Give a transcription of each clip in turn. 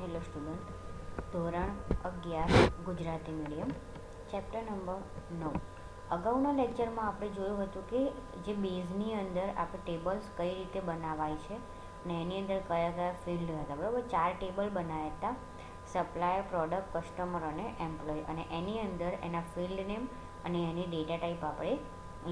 Hello student, ધોરણ 11 Gujarati medium, chapter number 9. અગાઉના લેક્ચરમાં આપણે જોયું હતું કે જે બેઝની અંદર આપણે ટેબલ્સ કઈ રીતે બનાવાય છે ને એની અંદર કયા કયા ફિલ્ડ હતા. બરાબર, 4 ટેબલ બનાવ્યા હતા: સપ્લાયર, પ્રોડક્ટ, કસ્ટમર અને એમ્પ્લોય. અને એની અંદર એના ફિલ્ડ નેમ અને એની ડેટા ટાઈપ આપણે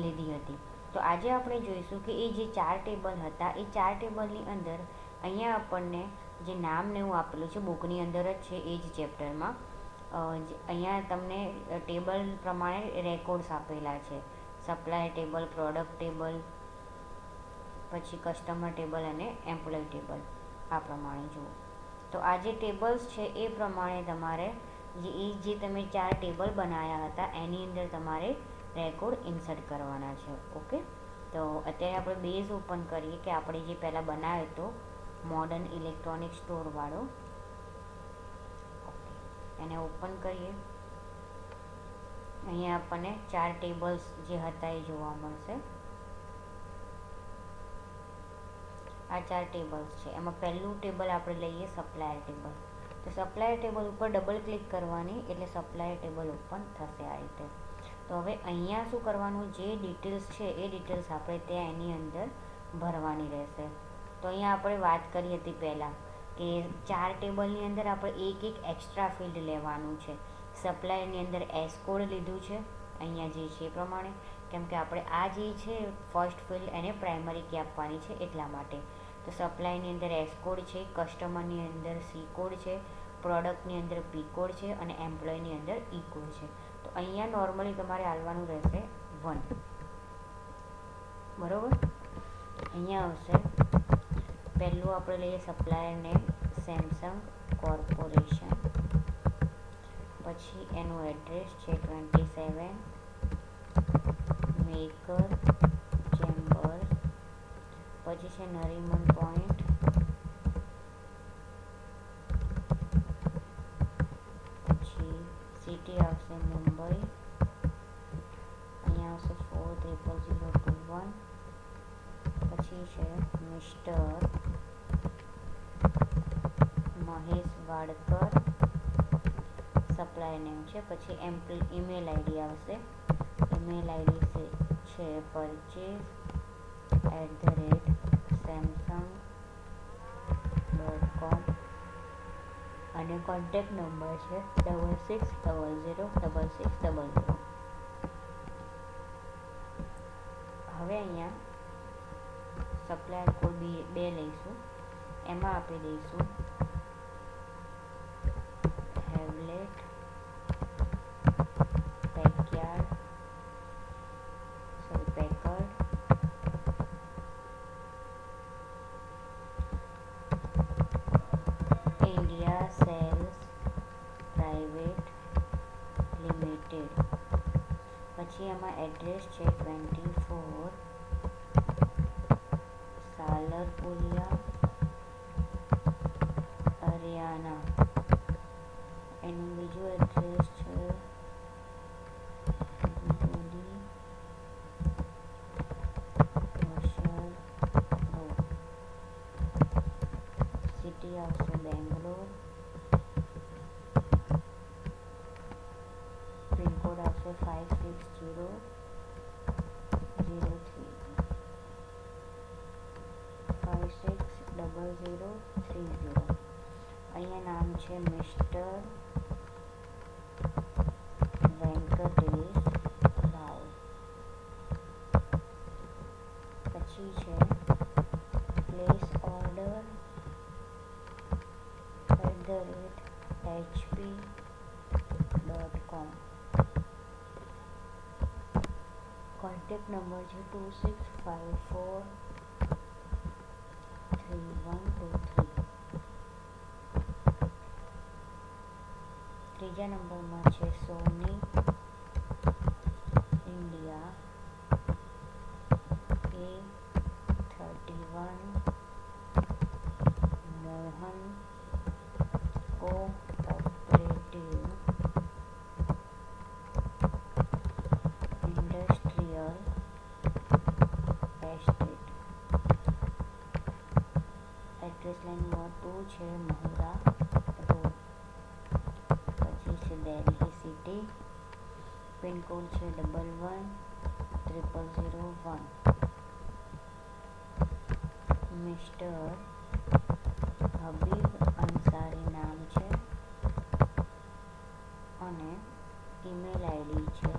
લીધી હતી. તો આજે આપણે જોઈશું કે એ જે 4 ટેબલ હતા એ 4 ટેબલની અંદર અહીંયા આપણને જે નામ ને એવું આપેલું છે બુકની અંદર જ છે એ જ ચેપ્ટરમાં. અહીંયા તમને ટેબલ પ્રમાણે રેકોર્ડ્સ આપેલા છે: સપ્લાયર ટેબલ, પ્રોડક્ટ ટેબલ, પછી કસ્ટમર ટેબલ અને એમ્પ્લોય ટેબલ. આ પ્રમાણે જુઓ. તો આ જે ટેબલ્સ છે એ પ્રમાણે તમારે જે તમે 4 ટેબલ બનાવ્યા હતા એની અંદર તમારે રેકોર્ડ ઇન્સર્ટ કરવાના છે. ઓકે, તો અત્યારે આપણે બેઝ ઓપન કરીએ કે આપણે જે પહેલાં બનાવ્યો હતો મોડર્ન ઇલેક્ટ્રોનિક સ્ટોરવાળો. ઓકે, એને ઓપન કરીએ. અહીંયા આપણને 4 ટેબલ્સ જે હતા એ જોવા મળશે. આ 4 ટેબલ્સ છે. એમાં પહેલું ટેબલ આપણે લઈએ સપ્લાયર ટેબલ. તો સપ્લાયર ટેબલ ઉપર ડબલ ક્લિક કરવાની એટલે સપ્લાયર ટેબલ ઓપન થશે આ રીતે. તો હવે અહીંયા શું કરવાનું, જે ડિટેલ્સ છે એ ડિટેલ્સ આપણે ત્યાં એની અંદર ભરવાની રહેશે. તો અહીંયા આપણે વાત કરી હતી પહેલાં કે 4 ટેબલની અંદર આપણે એક એક્સ્ટ્રા ફિલ્ડ લેવાનું છે. સપ્લાયરની અંદર એસ કોડ લીધું છે અહીંયા જે છે એ પ્રમાણે, કેમ કે આપણે આ જે છે ફર્સ્ટ ફિલ્ડ એને પ્રાઇમરી કી આપવાની છે એટલા માટે. તો સપ્લાયની અંદર એસ કોડ છે, કસ્ટમરની અંદર સી કોડ છે, પ્રોડક્ટની અંદર પી કોડ છે અને એમ્પ્લોયની અંદર ઈ કોડ છે. તો અહીંયા નોર્મલી તમારે આવવાનું રહેશે 1. બરાબર, અહીંયા આવશે પહેલું આપણે લઈએ સપ્લાયર નેમ સેમસંગ કોર્પોરેશન, પછી એનું એડ્રેસ છે 27 મેકર ચેમ્બર્સ, પછી છે નરીમન પોઈન્ટ, પછી સિટી આવશે મુંબઈ, અહીંયા આવશે 40001, પછી છે મિસ્ટર મહેશ વાડકર, સપ્લાયર નેમ છે, પછી ઈમેલ આઈડી આવશે. ઈમેલ આઈડી છે purchase@samsung.com અને કોન્ટેક્ટ નંબર છે 66006600. હવે અહીંયા સપ્લાયર કોડ 2 લઈશું. એમાં આપી દઈશું Hewlett પેકર્ડ India cells private limited. પછી એમાં એડ્રેસ છે 24 સાલરપુરિયા હરિયાણા. એનું બીજું એડ્રેસ છે સિટી આવશે બેંગ્લોર, પિનકોડ આવશે 560030 અહીંયા નામ છે મિસ્ટર વેંકટેશ રાવ. પછી છે place order @hp.com. Contact number છે 26543123. ત્રીજા નંબરમાં છે Sony India A31 Mohan cooperative industrial estate. Address line number 2 છે મહુરા. દિલ્હી સિટી, પિનકોડ છે 110001, મિસ્ટર હબીબ અંસારી નામ છે અને ઈમેલ આઈડી છે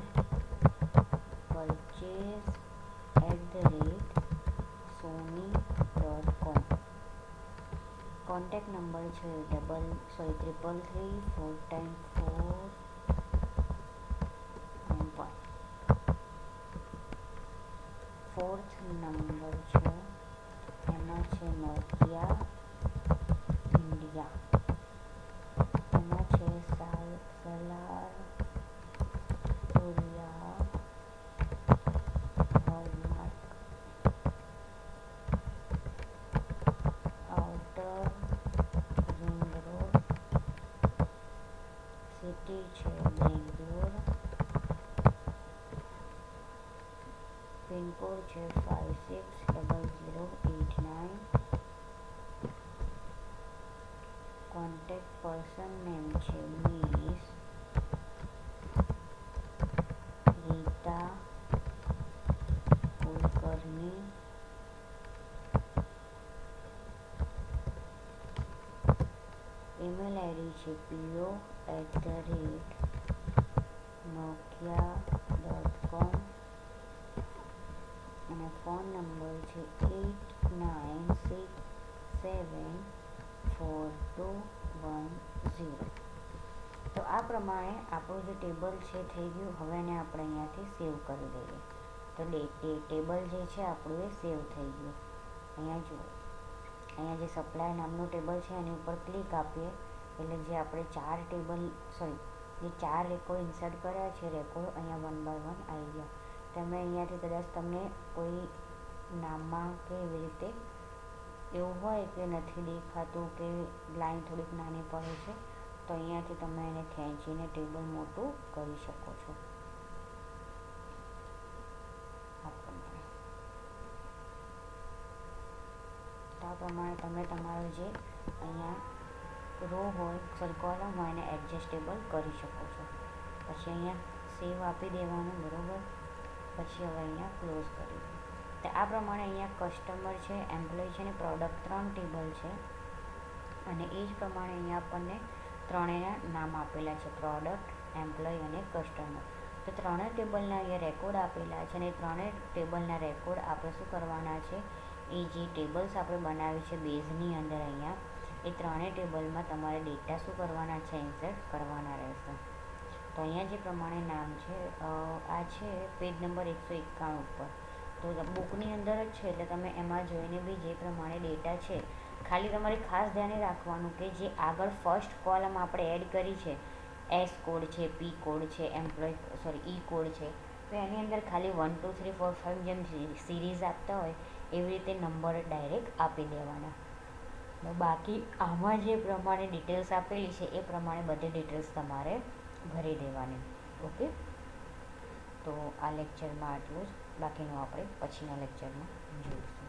purchase@sony.com. કોન્ટેક્ટ નંબર છે 333 ફોર્થ નંબર છે એમાં છે નોકિયા ઇન્ડિયા, એમાં છે સલાર કોરિયા Hallmark, outer ring road, city છે બેંગ્લોર, પિનકોડ છે 560089, કોન્ટેક્ટ પર્સન નેમ છે miss Rita Kulkarni, email ID છે po@nokia.com અને ફોન નંબર છે 89674210. તો આ પ્રમાણે આપણું જે ટેબલ છે થઈ ગયું. હવે એને આપણે અહીંયાથી સેવ કરી દઈએ. તો ટેબલ જે છે આપણું એ સેવ થઈ ગયું. અહીંયા જુઓ, અહીંયા જે સપ્લાય નામનું ટેબલ છે એની ઉપર ક્લિક આપીએ એટલે જે આપણે જે 4 રેકોર્ડ ઇન્સર્ટ કર્યા છે રેકોર્ડ અહીંયા 1 by 1 આવી ગયા. તમે અહીંયાથી કદાચ તમને કોઈ નામમાં કે એવી રીતે એવું હોય કે નથી દેખાતું કે લાઈન થોડીક નાની પડે છે તો અહીંયાથી તમે એને ખેંચીને ટેબલ મોટું કરી શકો છો. આ પ્રમાણે તમે તમારું જે અહીંયા રો હોય કોલમ હોય એને એડજસ્ટેબલ કરી શકો છો. પછી અહીંયા સેવ આપી દેવાનું, બરાબર. પછી હવે અહીંયા ક્લોઝ કરી દો. તો આ પ્રમાણે અહીંયા કસ્ટમર છે, એમ્પ્લોય છે અને પ્રોડક્ટ 3 ટેબલ છે અને એ જ પ્રમાણે અહીંયા આપણને ત્રણેયના નામ આપેલા છે, પ્રોડક્ટ, એમ્પ્લોય અને કસ્ટમર. તો ત્રણેય ટેબલના અહીંયા રેકોર્ડ આપેલા છે અને એ ત્રણેય ટેબલના રેકોર્ડ આપણે શું કરવાના છે, એ જે ટેબલ્સ આપણે બનાવી છે બેઝની અંદર અહીંયા એ ત્રણેય ટેબલમાં તમારે ડેટા શું કરવાના છે, ઇન્સર્ટ કરવાના રહેશે. તો અહીંયા જે પ્રમાણે નામ છે આ છે પેજ નંબર 191 ઉપર. તો બુકની અંદર જ છે એટલે તમે એમાં જોઈને બી જે પ્રમાણે ડેટા છે ખાલી તમારે ખાસ ધ્યાને રાખવાનું કે જે આગળ ફર્સ્ટ કોલમ આપણે એડ કરી છે, એસ કોડ છે, પી કોડ છે, ઈ કોડ છે, તો એની અંદર ખાલી 1 2 3 4 5 જેમ સિરીઝ આપતા હોય એવી રીતે નંબર ડાયરેક્ટ આપી દેવાના. બાકી આમાં જે પ્રમાણે ડિટેલ્સ આપેલી છે એ પ્રમાણે બધી ડિટેલ્સ તમારે ભરી દેવાની. ઓકે, તો આ લેક્ચરમાં આટલું જ. બાકીનું આપણે પછીના લેક્ચરમાં જોઈશું.